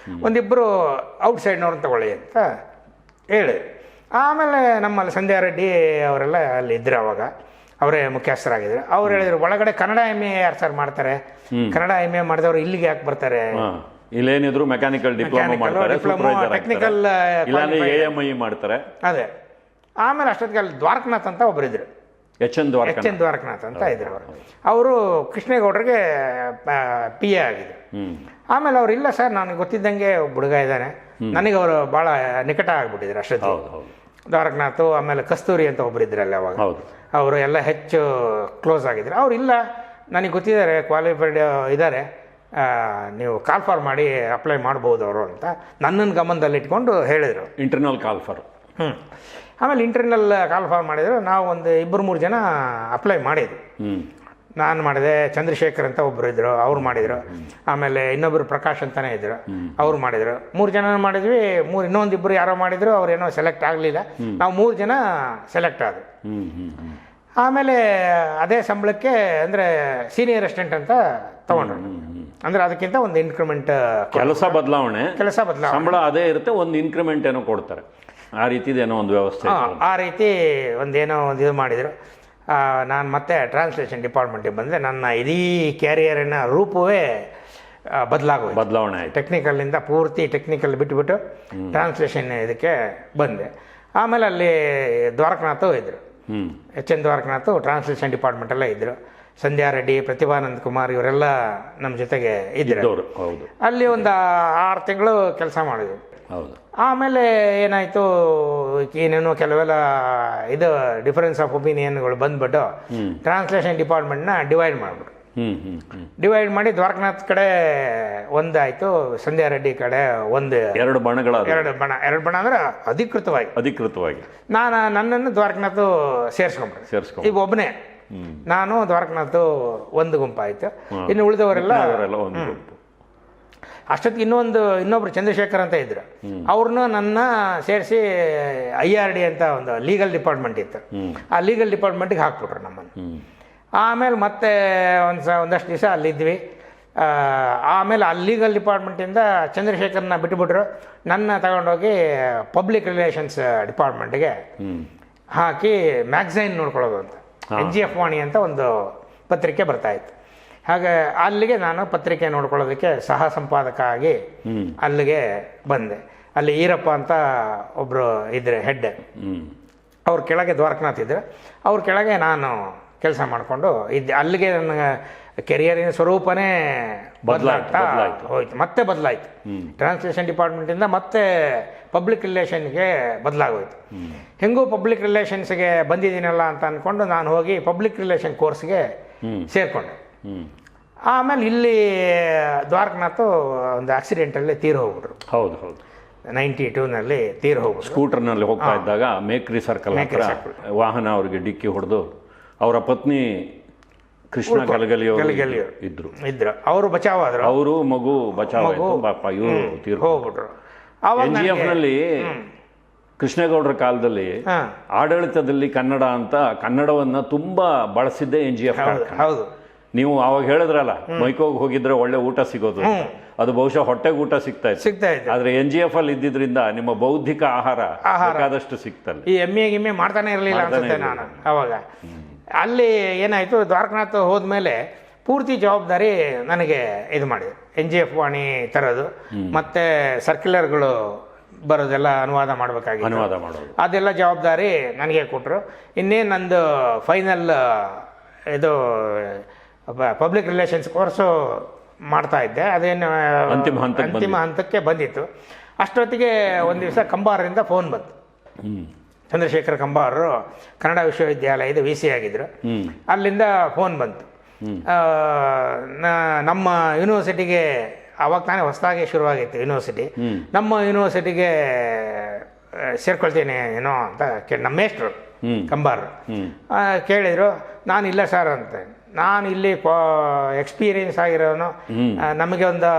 1-2 ಔಟ್ಸೈಡ್ನವ್ರನ್ನ ತಗೊಳ್ಳಿ ಅಂತ ಹೇಳಿ. ಆಮೇಲೆ ನಮ್ಮಲ್ಲಿ ಸಂಧ್ಯಾ ರೆಡ್ಡಿ ಅವರೆಲ್ಲ ಅಲ್ಲಿ ಇದ್ರು, ಅವಾಗ ಅವರೇ ಮುಖ್ಯಸ್ಥರಾಗಿದ್ರು. ಅವ್ರು ಹೇಳಿದ್ರು, ಒಳಗಡೆ ಕನ್ನಡ MA ಯಾರು ಸರ್ ಮಾಡ್ತಾರೆ, ಕನ್ನಡ MA ಮಾಡಿದವರು ಇಲ್ಲಿಗೆ ಯಾಕೆ ಬರ್ತಾರೆ, ಇಲ್ಲೇನಿದ್ರು ಮೆಕ್ಯಾನಿಕಲ್ ಡಿಪ್ಲೊಮಾ ಟೆಕ್ನಿಕಲ್ AMI ಮಾಡ್ತಾರೆ. ಅದೇ. ಆಮೇಲೆ ಅಷ್ಟೊತ್ತಿಗೆ ಅಲ್ಲಿ ದ್ವಾರಕನಾಥ್ ಅಂತ ಒಬ್ಬರಿದ್ರು, ಎಚ್ ಎನ್ ದ್ವಾರಕನಾಥ್ ಅಂತ ಇದ್ರು. ಅವರು ಕೃಷ್ಣೇಗೌಡರಿಗೆ PA ಆಗಿದ್ರು. ಆಮೇಲೆ ಅವ್ರು, ಇಲ್ಲ ಸರ್ ನನಗೆ ಗೊತ್ತಿದ್ದಂಗೆ ಒಬ್ಬ ಹುಡುಗ ಇದ್ದಾನೆ, ನನಗೆ ಅವರು ಭಾಳ ನಿಕಟ ಆಗಿಬಿಟ್ಟಿದ್ರು ಅಷ್ಟೊತ್ತಿಗೆ. ದ್ವಾರಕನಾಥ್, ಆಮೇಲೆ ಕಸ್ತೂರಿ ಅಂತ ಒಬ್ಬರು ಇದ್ರಲ್ಲ ಅವಾಗ, ಅವರು ಎಲ್ಲ ಹೆಚ್ಚು ಕ್ಲೋಸ್ ಆಗಿದ್ರು. ಅವ್ರು, ಇಲ್ಲ ನನಗೆ ಗೊತ್ತಿದ್ದಾರೆ, ಕ್ವಾಲಿಫೈಡ್ ಇದ್ದಾರೆ, ನೀವು ಕಾಲ್ಫಾರ್ ಮಾಡಿ ಅಪ್ಲೈ ಮಾಡ್ಬೋದು ಅವರು ಅಂತ ನನ್ನನ್ನು ಗಮನದಲ್ಲಿಟ್ಕೊಂಡು ಹೇಳಿದರು. Internal call for. ಆಮೇಲೆ ಇಂಟರ್ನಲ್ ಕಾಲ್ಫಾರ್ ಮಾಡಿದರು. ನಾವು ಒಂದು 2-3 ಜನ ಅಪ್ಲೈ ಮಾಡಿದ್ವಿ. ನಾನು ಮಾಡಿದೆ, ಚಂದ್ರಶೇಖರ್ ಅಂತ ಒಬ್ಬರು ಇದ್ದರು, ಅವ್ರು ಮಾಡಿದರು. ಆಮೇಲೆ ಇನ್ನೊಬ್ಬರು ಪ್ರಕಾಶ್ ಅಂತಲೇ ಇದ್ದರು, ಅವ್ರು ಮಾಡಿದರು. 3 ಜನ ಮಾಡಿದ್ವಿ. ಇನ್ನೊಂದಿಬ್ಬರು ಯಾರೋ ಮಾಡಿದರು, ಅವ್ರೇನೋ ಸೆಲೆಕ್ಟ್ ಆಗಲಿಲ್ಲ. ನಾವು 3 ಜನ ಸೆಲೆಕ್ಟ್ ಆದರು. ಆಮೇಲೆ ಅದೇ ಸಂಬಳಕ್ಕೆ ಅಂದರೆ ಸೀನಿಯರ್ ಅಸಿಸ್ಟೆಂಟ್ ಅಂತ ತೊಗೊಂಡ್ರು. ಅಂದರೆ ಅದಕ್ಕಿಂತ ಒಂದು ಇನ್ಕ್ರಿಮೆಂಟ್, ಕೆಲಸ ಬದಲಾವಣೆ, ಸಂಬಳ ಅದೇ ಇರುತ್ತೆ, ಒಂದು ಇನ್ಕ್ರಿಮೆಂಟ್ ಏನೋ ಕೊಡ್ತಾರೆ. ಆ ರೀತಿದೇನೋ ಒಂದು ವ್ಯವಸ್ಥೆ, ಆ ರೀತಿ ಒಂದೇನೋ ಒಂದು ಇದು ಮಾಡಿದರು. ನಾನು ಮತ್ತೆ ಟ್ರಾನ್ಸ್ಲೇಷನ್ ಡಿಪಾರ್ಟ್ಮೆಂಟಿಗೆ ಬಂದೆ. ನನ್ನ ಇಡೀ ಕ್ಯಾರಿಯರಿನ ರೂಪವೇ ಬದಲಾವಣೆ ಆಯಿತು. ಟೆಕ್ನಿಕಲ್ಲಿಂದ ಪೂರ್ತಿ ಟೆಕ್ನಿಕಲ್ ಬಿಟ್ಟುಬಿಟ್ಟು ಟ್ರಾನ್ಸ್ಲೇಷನ್ ಇದಕ್ಕೆ ಬಂದೆ. ಆಮೇಲೆ ಅಲ್ಲಿ ದ್ವಾರಕನಾಥ್ ಇದ್ದರು, HN ದ್ವಾರಕನಾಥ್ ಟ್ರಾನ್ಸ್ಲೇಷನ್ ಡಿಪಾರ್ಟ್ಮೆಂಟಲ್ಲೇ ಇದ್ದರು. ಸಂಧ್ಯಾ ರೆಡ್ಡಿ, ಪ್ರತಿಭಾನಂದ್ ಕುಮಾರ್ ಇವರೆಲ್ಲ ನಮ್ಮ ಜೊತೆಗೆ ಇದ್ದರು. ಅಲ್ಲಿ ಒಂದು 6 ತಿಂಗಳು ಕೆಲಸ ಮಾಡಿದ್ವಿ. ಆಮೇಲೆ ಏನಾಯಿತು, ಏನೇನೋ ಕೆಲವೆಲ್ಲ ಇದು ಡಿಫರೆನ್ಸ್ ಆಫ್ ಒಪಿನಿಯನ್ಗಳು ಬಂದ್ಬಿಟ್ಟು ಟ್ರಾನ್ಸ್ಲೇಷನ್ ಡಿಪಾರ್ಟ್ಮೆಂಟ್ನ ಡಿವೈಡ್ ಮಾಡಿಬಿಟ್ರು. ಡಿವೈಡ್ ಮಾಡಿ ದ್ವಾರಕನಾಥ್ ಕಡೆ ಒಂದಾಯಿತು, ಸಂಧ್ಯಾ ರೆಡ್ಡಿ ಕಡೆ ಎರಡು ಬಣ ಅಂದರೆ ಅಧಿಕೃತವಾಗಿ ನನ್ನನ್ನು ದ್ವಾರಕನಾಥ್ ಸೇರಿಸ್ಕೊಂಡ್ರು. ಈಗ ಒಬ್ಬನೇ ನಾನು, ದ್ವಾರಕನಾಥ್ ಒಂದು ಗುಂಪಾಯಿತು. ಇನ್ನು ಉಳಿದವರೆಲ್ಲ ಅಷ್ಟೊತ್ತಿಗೆ ಇನ್ನೊಬ್ರು ಚಂದ್ರಶೇಖರ್ ಅಂತ ಇದ್ರು, ಅವ್ರನ್ನೂ ನನ್ನ ಸೇರಿಸಿ IRD ಅಂತ ಒಂದು ಲೀಗಲ್ ಡಿಪಾರ್ಟ್ಮೆಂಟ್ ಇತ್ತು, ಆ ಲೀಗಲ್ ಡಿಪಾರ್ಟ್ಮೆಂಟಿಗೆ ಹಾಕ್ಬಿಟ್ರು ನಮ್ಮನ್ನು. ಆಮೇಲೆ ಮತ್ತೆ ಒಂದಷ್ಟು ದಿವಸ ಅಲ್ಲಿದ್ವಿ. ಆಮೇಲೆ ಆ ಲೀಗಲ್ ಡಿಪಾರ್ಟ್ಮೆಂಟಿಂದ ಚಂದ್ರಶೇಖರ್ನ ಬಿಟ್ಟುಬಿಟ್ರು. ನನ್ನ ತಗೊಂಡೋಗಿ ಪಬ್ಲಿಕ್ ರಿಲೇಷನ್ಸ್ ಡಿಪಾರ್ಟ್ಮೆಂಟ್ಗೆ ಹಾಕಿ ಮ್ಯಾಗ್ಝೈನ್ ನೋಡ್ಕೊಳ್ಳೋದು ಅಂತ, NGF ವಾಣಿ ಅಂತ ಒಂದು ಪತ್ರಿಕೆ ಬರ್ತಾಯಿತ್ತು. ಹಾಗೆ ಅಲ್ಲಿಗೆ ನಾನು ಪತ್ರಿಕೆ ನೋಡ್ಕೊಳ್ಳೋದಕ್ಕೆ ಸಹ ಸಂಪಾದಕ ಆಗಿ ಅಲ್ಲಿಗೆ ಬಂದೆ. ಅಲ್ಲಿ ಈರಪ್ಪ ಅಂತ ಒಬ್ಬರು ಇದ್ರೆ ಹೆಡ್, ಅವ್ರ ಕೆಳಗೆ ದ್ವಾರಕನಾಥ್ ಇದ್ದರು, ಅವ್ರ ಕೆಳಗೆ ನಾನು ಕೆಲಸ ಮಾಡಿಕೊಂಡು ಇದ್ದೆ. ಅಲ್ಲಿಗೆ ನನ್ನ ಕೆರಿಯರಿನ ಸ್ವರೂಪನೇ ಬದಲಾಗ್ತಾ ಹೋಯ್ತು, ಮತ್ತೆ ಬದಲಾಯಿತು. ಟ್ರಾನ್ಸ್ಲೇಷನ್ ಡಿಪಾರ್ಟ್ಮೆಂಟಿಂದ ಮತ್ತೆ ಪಬ್ಲಿಕ್ ರಿಲೇಷನ್ಗೆ ಬದಲಾಗೋಯ್ತು. ಹೆಂಗೂ ಪಬ್ಲಿಕ್ ರಿಲೇಷನ್ಸ್ಗೆ ಬಂದಿದ್ದೀನಲ್ಲ ಅಂತ ಅಂದ್ಕೊಂಡು ನಾನು ಹೋಗಿ ಪಬ್ಲಿಕ್ ರಿಲೇಷನ್ ಕೋರ್ಸ್ಗೆ ಸೇರಿಕೊಂಡೆ. ಆಮೇಲೆ ಇಲ್ಲಿ ದ್ವಾರಕನಾಥ್ ಒಂದು ಆಕ್ಸಿಡೆಂಟಲ್ಲಿ ತೀರು ಹೋಗ್ಬಿಟ್ರು. 92ನಲ್ಲಿ ತೀರು ಹೋಗ್ಬಿಟ್ರು. ಸ್ಕೂಟರ್ನಲ್ಲಿ ಹೋಗ್ತಾ ಇದ್ದಾಗ ಮೇಕ್ರಿ ಸರ್ಕಲ್ ವಾಹನ ಅವ್ರಿಗೆ ಡಿಕ್ಕಿ ಹೊಡೆದು ಅವರ ಪತ್ನಿ ಕೃಷ್ಣ ಗಲಗಲಿಯವರು ಇದ್ರು. ಅವರು ಬಚಾವಾದ್ರು, ಅವರು ಮಗು ಬಚಾವಾಯ್ತು, ಬಾಪ ಇವರು ತೀರು ಹೋಗ್ಬಿಟ್ರು. NGFನಲ್ಲಿ ಕೃಷ್ಣೇಗೌಡರ ಕಾಲದಲ್ಲಿ ಆಡಳಿತದಲ್ಲಿ ಕನ್ನಡ ಅಂತ ಕನ್ನಡವನ್ನು ತುಂಬಾ ಬಳಸಿದ್ದೆ NGF. ಹೌದು. ನೀವು ಅವಾಗ ಹೇಳಿದ್ರಲ್ಲ ಮೈಕೋಗಿ ಹೋಗಿದ್ರೆ ಒಳ್ಳೆ ಊಟ ಸಿಗೋದು ಅಂತ. ಅದು ಬಹುಶಃ ಹೊಟ್ಟೆಗೆ ಊಟ ಸಿಗ್ತಾ ಇತ್ತು. ಆದ್ರೆ NGF ಅಲ್ಲಿ ಇದ್ದಿದ್ರಿಂದ ನಿಮ್ಮ ಬೌದ್ಧಿಕ ಆಹಾರ ಬೇಕಾದಷ್ಟು ಸಿಗ್ತಲ್ಲ. ಈ ಎಮ್ಮೆ ಮಾಡ್ತಾನೆ ಇರಲಿಲ್ಲ ಅನ್ಸುತ್ತೆ ನಾನು ಅವಾಗ. ಅಲ್ಲಿ ಏನಾಯ್ತು, ದ್ವಾರಕನಾಥ್ ಹೋದ್ಮೇಲೆ ಪೂರ್ತಿ ಜವಾಬ್ದಾರಿ ನನಗೆ ಇದು ಮಾಡಿದ್ರು. NGF ವಾಣಿ ತರೋದು ಮತ್ತೆ ಸರ್ಕ್ಯುಲರ್ಗಳು ಬರೋದೆಲ್ಲ ಅನುವಾದ ಮಾಡಬೇಕಾಗಿತ್ತು. ಅದೆಲ್ಲ ಜವಾಬ್ದಾರಿ ನನಗೆ ಕೊಟ್ಟರು. ಇನ್ನೇನು ನಂದು ಫೈನಲ್ ಇದು ಪಬ್ಲಿಕ್ ರಿಲೇಷನ್ಸ್ ಕೋರ್ಸು ಮಾಡ್ತಾ ಇದ್ದೆ. ಅದೇನು ಅಂತಿಮ ಹಂತಕ್ಕೆ ಬಂದಿತ್ತು. ಅಷ್ಟೊತ್ತಿಗೆ ಒಂದು ದಿವಸ ಕಂಬಾರರಿಂದ ಫೋನ್ ಬಂತು. ಚಂದ್ರಶೇಖರ್ ಕಂಬಾರರು ಕನ್ನಡ ವಿಶ್ವವಿದ್ಯಾಲಯದ VC ಆಗಿದ್ರು. ಅಲ್ಲಿಂದ ಫೋನ್ ಬಂತು. ನಮ್ಮ ಯೂನಿವರ್ಸಿಟಿಗೆ ಅವಾಗ ತಾನೇ ಹೊಸದಾಗಿ ಶುರುವಾಗಿತ್ತು ಯೂನಿವರ್ಸಿಟಿ. ನಮ್ಮ ಯೂನಿವರ್ಸಿಟಿಗೆ ಸೇರ್ಕೊಳ್ತೀನಿ ಏನೋ ಅಂತ ನಮ್ಮ ಮೇಷ್ಟ್ರು ಕಂಬಾರರು ಕೇಳಿದರು. ನಾನು ಇಲ್ಲ ಸರ್ ಅಂತ. ನಾನು ಇಲ್ಲಿ ಎಕ್ಸ್ಪೀರಿಯನ್ಸ್ ಆಗಿರೋನು, ನಮಗೆ ಒಂದು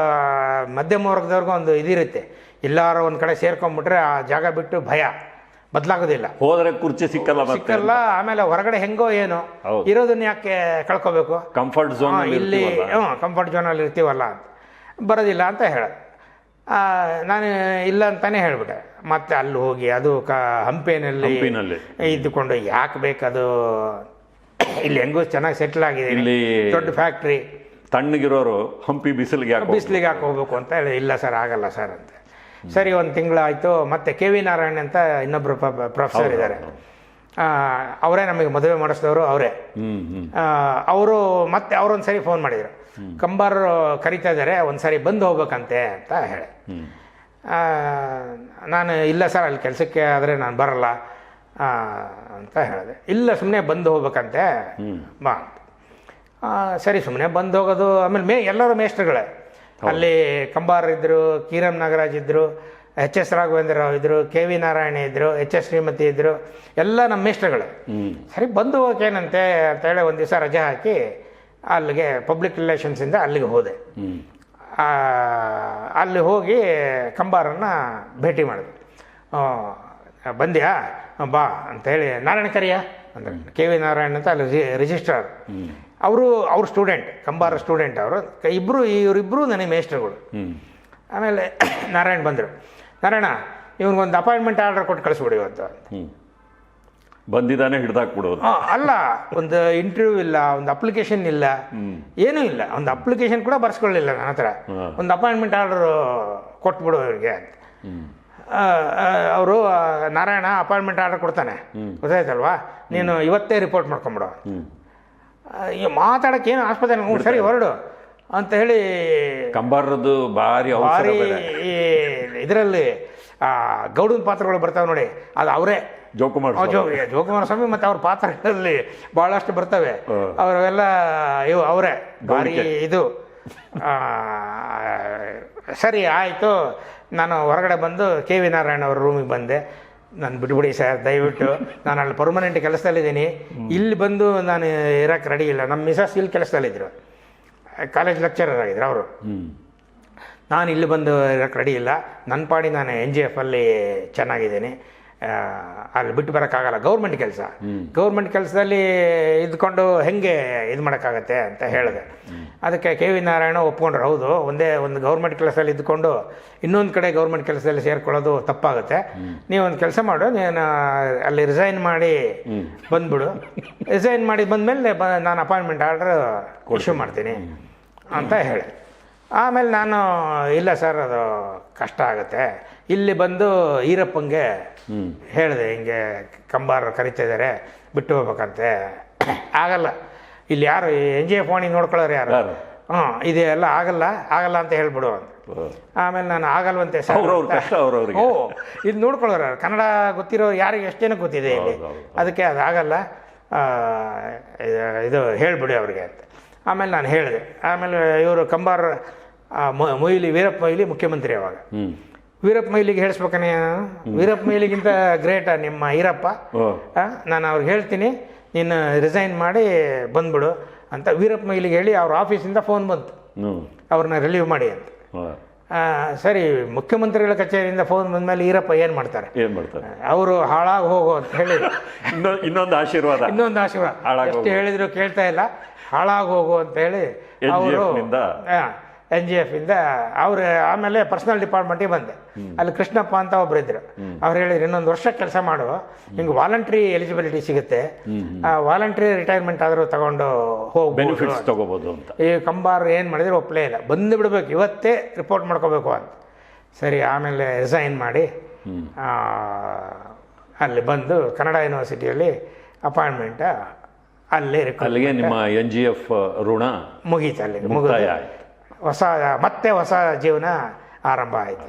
ಮಧ್ಯಮ ವರ್ಗದವ್ರಿಗೂ ಒಂದು ಇದಿರುತ್ತೆ, ಎಲ್ಲಾರು ಒಂದು ಕಡೆ ಸೇರ್ಕೊಂಡ್ಬಿಟ್ರೆ ಆ ಜಾಗ ಬಿಟ್ಟು ಭಯ ಬದಲಾಗೋದಿಲ್ಲ, ಹೋದ್ರೆ ಕುರ್ಚಿ ಸಿಕ್ಕಲ್ಲ. ಆಮೇಲೆ ಹೊರಗಡೆ ಹೆಂಗೋ ಏನೋ ಇರೋದನ್ನ ಯಾಕೆ ಕಳ್ಕೋಬೇಕು, ಕಂಫರ್ಟ್ ಝೋನ್ ಇಲ್ಲಿ ಕಂಫರ್ಟ್ ಝೋನಲ್ಲಿ ಇರ್ತೀವಲ್ಲ ಅಂತ, ಬರೋದಿಲ್ಲ ಅಂತ ಹೇಳ. ನಾನು ಇಲ್ಲ ಅಂತಾನೆ ಹೇಳ್ಬಿಟ್ಟೆ. ಮತ್ತೆ ಅಲ್ಲಿ ಹೋಗಿ ಅದು ಹಂಪೇನಲ್ಲಿ ಇದ್ದುಕೊಂಡು ಯಾಕೆ ಬೇಕದು, ಇಲ್ಲಿ ಹೆಂಗೂ ಚೆನ್ನಾಗಿ ಸೆಟ್ಲ್ ಆಗಿದೆ, ಇಲ್ಲಿ ದೊಡ್ಡ ಫ್ಯಾಕ್ಟ್ರಿ, ತಣ್ಣಗಿರೋರು ಹಂಪಿ ಬಿಸಿಲಿಗೆ ಯಾಕೆ ಹೋಗ್ಬೇಕು ಅಂತ ಹೇಳಿ, ಇಲ್ಲ ಸರ್ ಆಗಲ್ಲ ಸರ್ ಅಂತ. ಸರಿ, ಒಂದು ತಿಂಗಳಾಯಿತು. ಮತ್ತೆ KV ನಾರಾಯಣ್ ಅಂತ ಇನ್ನೊಬ್ಬರು ಪ್ರೊಫೆಸರ್ ಇದ್ದಾರೆ, ಅವರೇ ನಮಗೆ ಮದುವೆ ಮಾಡಿಸಿದವರು ಅವರೇ. ಅವರು ಮತ್ತೆ ಅವರೊಂದು ಸರಿ ಫೋನ್ ಮಾಡಿದರು, ಕಂಬಾರು ಕರಿತಾ ಇದ್ದಾರೆ, ಒಂದು ಸಾರಿ ಬಂದು ಹೋಗ್ಬೇಕಂತೆ ಅಂತ ಹೇಳಿ. ನಾನು ಇಲ್ಲ ಸರ್ ಅಲ್ಲಿ ಕೆಲಸಕ್ಕೆ ಆದರೆ ನಾನು ಬರಲ್ಲ ಅಂತ ಹೇಳಿದೆ. ಇಲ್ಲ ಸುಮ್ಮನೆ ಬಂದು ಹೋಗ್ಬೇಕಂತೆ ಬಾ. ಸರಿ, ಸುಮ್ಮನೆ ಬಂದು ಹೋಗೋದು. ಆಮೇಲೆ ಎಲ್ಲರೂ ಮೇಷ್ಟ್ರುಗಳೇ ಅಲ್ಲಿ. ಕಂಬಾರ್ ಇದ್ದರು, ಕೀರಂ ನಾಗರಾಜ್ ಇದ್ದರು, HS ರಾಘವೇಂದ್ರ ರಾವ್ ಇದ್ದರು, KV ನಾರಾಯಣ ಇದ್ದರು, HS ಶ್ರೀಮತಿ ಇದ್ದರು, ಎಲ್ಲ ನಮ್ಮ ಮೇಷ್ಟ್ರುಗಳೇ. ಸರಿ ಬಂದು ಹೋಗೇನಂತೆ ಅಂತ ಹೇಳಿ ಒಂದು ದಿವಸ ರಜೆ ಹಾಕಿ ಅಲ್ಲಿಗೆ ಪಬ್ಲಿಕ್ ರಿಲೇಷನ್ಸಿಂದ ಅಲ್ಲಿಗೆ ಹೋದೆ. ಅಲ್ಲಿ ಹೋಗಿ ಕಂಬಾರನ್ನು ಭೇಟಿ ಮಾಡಿದೆ. ಬಂದ್ಯಾ ಬಾ ಅಂತೇಳಿ, ನಾರಾಯಣ ಕರಿಯ ಅಂದ್ರೆ KV ನಾರಾಯಣ್ ಅಂತ ಅಲ್ಲಿ ರಿಜಿಸ್ಟ್ರಾರ್. ಅವ್ರ ಸ್ಟೂಡೆಂಟ್, ಕಂಬಾರ ಸ್ಟೂಡೆಂಟ್ ಅವರು ಇವರಿಬ್ಬರು ನನಗೆ ಮೇಷ್ಟ್ರುಗಳು. ಆಮೇಲೆ ನಾರಾಯಣ್ ಬಂದರು. ನಾರಾಯಣ, ಇವನಿಗೊಂದು ಅಪಾಯಿಂಟ್ಮೆಂಟ್ ಆರ್ಡರ್ ಕೊಟ್ಟು ಕಳಿಸ್ಬಿಡಿ ಇವತ್ತು. ಬಂದಿದ್ದಾನೆ ಹಿಡ್ದಾಕ್ಬಿಡೋದು ಅಲ್ಲ, ಒಂದು ಇಂಟರ್ವ್ಯೂ ಇಲ್ಲ, ಒಂದು ಅಪ್ಲಿಕೇಶನ್ ಇಲ್ಲ, ಏನೂ ಇಲ್ಲ. ಒಂದು ಅಪ್ಲಿಕೇಶನ್ ಕೂಡ ಬರ್ಸ್ಕೊಳ್ಳಿಲ್ಲ ನನ್ನ ಹತ್ರ. ಒಂದು ಅಪಾಯಿಂಟ್ಮೆಂಟ್ ಆರ್ಡರ್ ಕೊಟ್ಬಿಡು ಇವ್ರಿಗೆ ಅಂತ. ಅವರು ನಾರಾಯಣ ಅಪಾಯಿಂಟ್ಮೆಂಟ್ ಆರ್ಡರ್ ಕೊಡ್ತಾನೆ, ಗೊತ್ತಾಯ್ತಲ್ವಾ, ನೀನು ಇವತ್ತೇ ರಿಪೋರ್ಟ್ ಮಾಡ್ಕೊಂಬಿಡು. ಮಾತಾಡಕ್ಕೆ ಏನು ಆಸ್ಪತ್ರೆ, ಸರಿ ಹೊರಡು ಅಂತ ಹೇಳಿ. ಕಂಬಾರದ್ದು ಭಾರಿ ಇದರಲ್ಲಿ ಗೌಡನ ಪಾತ್ರಗಳು ಬರ್ತಾವೆ ನೋಡಿ, ಅದು ಅವರೇ. ಜೋಕುಮಾರ ಸ್ವಾಮಿ ಮತ್ತು ಅವ್ರ ಪಾತ್ರಗಳಲ್ಲಿ ಭಾಳಷ್ಟು ಬರ್ತವೆ. ಅವರೆಲ್ಲ ಅವರೇ ಭಾರಿ ಇದು. ಸರಿ ಆಯಿತು. ನಾನು ಹೊರಗಡೆ ಬಂದು KV ನಾರಾಯಣ್ ಅವ್ರ ರೂಮಿಗೆ ಬಂದೆ. ನಾನು ಬಿಟ್ಬಿಡಿ ಸರ್ ದಯವಿಟ್ಟು, ನಾನು ಅಲ್ಲಿ ಪರ್ಮನೆಂಟ್ ಕೆಲಸದಲ್ಲಿದ್ದೀನಿ, ಇಲ್ಲಿ ಬಂದು ನಾನು ಇರೋಕ್ಕೆ ರೆಡಿ ಇಲ್ಲ. ನಮ್ಮ ಮಿಸಸ್ ಇಲ್ಲಿ ಕೆಲಸದಲ್ಲಿದ್ದರು, ಕಾಲೇಜ್ ಲೆಕ್ಚರರ್ ಆಗಿದ್ರು ಅವರು. ನಾನು ಇಲ್ಲಿ ಬಂದು ಇರೋಕ್ಕೆ ರೆಡಿ ಇಲ್ಲ, ನನ್ನ ಪಾಡಿ ನಾನು NGF ಅಲ್ಲಿ ಚೆನ್ನಾಗಿದ್ದೀನಿ, ಅಲ್ಲಿ ಬಿಟ್ಟು ಬರೋಕ್ಕಾಗಲ್ಲ. ಗೌರ್ಮೆಂಟ್ ಕೆಲಸದಲ್ಲಿ ಇದ್ಕೊಂಡು ಹೆಂಗೆ ಇದು ಮಾಡೋಕ್ಕಾಗತ್ತೆ ಅಂತ ಹೇಳಿದೆ. ಅದಕ್ಕೆ KV ನಾರಾಯಣ ಒಪ್ಕೊಂಡ್ರು. ಹೌದು, ಒಂದು ಗೌರ್ಮೆಂಟ್ ಕೆಲಸದಲ್ಲಿ ಇದ್ಕೊಂಡು ಇನ್ನೊಂದು ಕಡೆ ಗೌರ್ಮೆಂಟ್ ಕೆಲಸದಲ್ಲಿ ಸೇರ್ಕೊಳ್ಳೋದು ತಪ್ಪಾಗುತ್ತೆ. ನೀವೊಂದು ಕೆಲಸ ಮಾಡು, ನೀನು ಅಲ್ಲಿ ರಿಸೈನ್ ಮಾಡಿ ಬಂದ್ಬಿಡು. ರಿಸೈನ್ ಮಾಡಿ ಬಂದಮೇಲೆ ನಾನು ಅಪಾಯಿಂಟ್ಮೆಂಟ್ ಆರ್ಡರ್ ಇಶ್ಯೂ ಮಾಡ್ತೀನಿ ಅಂತ ಹೇಳಿ. ಆಮೇಲೆ ನಾನು ಇಲ್ಲ ಸರ್ ಅದು ಕಷ್ಟ ಆಗುತ್ತೆ, ಇಲ್ಲಿ ಬಂದು ಈರಪ್ಪಂಗೆ ಹೇಳಿದೆ, ಹಿಂಗೆ ಕಂಬಾರ ಕರಿತಾ ಇದ್ದಾರೆ, ಬಿಟ್ಟು ಹೋಗ್ಬೇಕಂತೆ. ಆಗಲ್ಲ, ಇಲ್ಲಿ ಯಾರು NGF ವಾಣಿ ನೋಡ್ಕೊಳ್ಳೋರು ಯಾರು, ಇದೆಲ್ಲ ಆಗಲ್ಲ ಅಂತ ಹೇಳ್ಬಿಡು ಅಂತ. ಆಮೇಲೆ ನಾನು ಆಗಲ್ವಂತೆ ಸರ್, ಇದು ನೋಡ್ಕೊಳ್ಳೋರು ಕನ್ನಡ ಗೊತ್ತಿರೋ ಯಾರಿಗೆ ಎಷ್ಟು ಜನಕ್ಕೆ ಗೊತ್ತಿದೆ ಇಲ್ಲಿ, ಅದಕ್ಕೆ ಅದು ಆಗಲ್ಲ, ಇದು ಹೇಳ್ಬಿಡಿ ಅವ್ರಿಗೆ ಅಂತ. ಆಮೇಲೆ ನಾನು ಹೇಳಿದೆ. ಆಮೇಲೆ ಇವರು ಕಂಬಾರ ವೀರಪ್ಪ ಮೊಯ್ಲಿ ಮುಖ್ಯಮಂತ್ರಿ ಅವಾಗ. ವೀರಪ್ಪ ಮೊಯ್ಲಿಗೆ ಹೇಳಿಸ್ಬೇಕನೇ, ವೀರಪ್ಪ ಮೊಯ್ಲಿಗಿಂತ ಗ್ರೇಟ ನಿಮ್ಮ ಈರಪ್ಪ. ನಾನು ಅವ್ರಿಗೆ ಹೇಳ್ತೀನಿ, ನೀನು ರಿಸೈನ್ ಮಾಡಿ ಬಂದ್ಬಿಡು ಅಂತ ವೀರಪ್ಪ ಮೊಯ್ಲಿಗೆ ಹೇಳಿ ಅವ್ರ ಆಫೀಸಿಂದ ಫೋನ್ ಬಂತು, ಅವ್ರನ್ನ ರಿಲೀವ್ ಮಾಡಿ ಅಂತ. ಸರಿ, ಮುಖ್ಯಮಂತ್ರಿಗಳ ಕಚೇರಿಯಿಂದ ಫೋನ್ ಬಂದಮೇಲೆ ಈರಪ್ಪ ಏನು ಮಾಡ್ತಾರೆ, ಅವರು ಹಾಳಾಗಿ ಹೋಗು ಅಂತ ಹೇಳಿ ಇನ್ನೊಂದು ಆಶೀರ್ವಾದ ಎಷ್ಟು ಹೇಳಿದ್ರು ಕೇಳ್ತಾ ಇಲ್ಲ. ಹಾಳಾಗೋಗು ಅಂತೇಳಿ ಅವರು NGF ಇಂದ ಅವರು ಆಮೇಲೆ ಪರ್ಸನಲ್ ಡಿಪಾರ್ಟ್ಮೆಂಟಿಗೆ ಬಂದೆ. ಅಲ್ಲಿ ಕೃಷ್ಣಪ್ಪ ಅಂತ ಒಬ್ರು ಇದ್ರು. ಅವ್ರು ಹೇಳಿದ್ರು, ಇನ್ನೊಂದು ವರ್ಷ ಕೆಲಸ ಮಾಡು, ನಿಂಗೆ ವಾಲಂಟ್ರಿ ಎಲಿಜಿಬಿಲಿಟಿ ಸಿಗುತ್ತೆ, ವಾಲಂಟ್ರಿ ರಿಟೈರ್ಮೆಂಟ್ ಆದರೂ ತಗೊಂಡು ಬೆನಿಫಿಟ್ಸ್ ತಗೋಬೋದು ಅಂತ. ಈ ಕಂಬಾರ್ ಏನು ಮಾಡಿದ್ರೆ ಒಪ್ಪಲೇ ಇಲ್ಲ, ಬಂದು ಬಿಡಬೇಕು, ಇವತ್ತೇ ರಿಪೋರ್ಟ್ ಮಾಡ್ಕೋಬೇಕು ಅಂತ. ಸರಿ, ಆಮೇಲೆ ರಿಸೈನ್ ಮಾಡಿ ಅಲ್ಲಿ ಬಂದು ಕನ್ನಡ ಯೂನಿವರ್ಸಿಟಿಯಲ್ಲಿ ಅಪಾಯಿಂಟ್ಮೆಂಟ್ ಅಲ್ಲಿಗೆ ನಿಮ್ಮ NGF ಋಣ ಮುಗೀತು. ಅಲ್ಲಿ ಮುಕ್ತಾಯ ಆಯ್ತು. ಹೊಸ ಜೀವನ ಆರಂಭ ಆಯಿತು.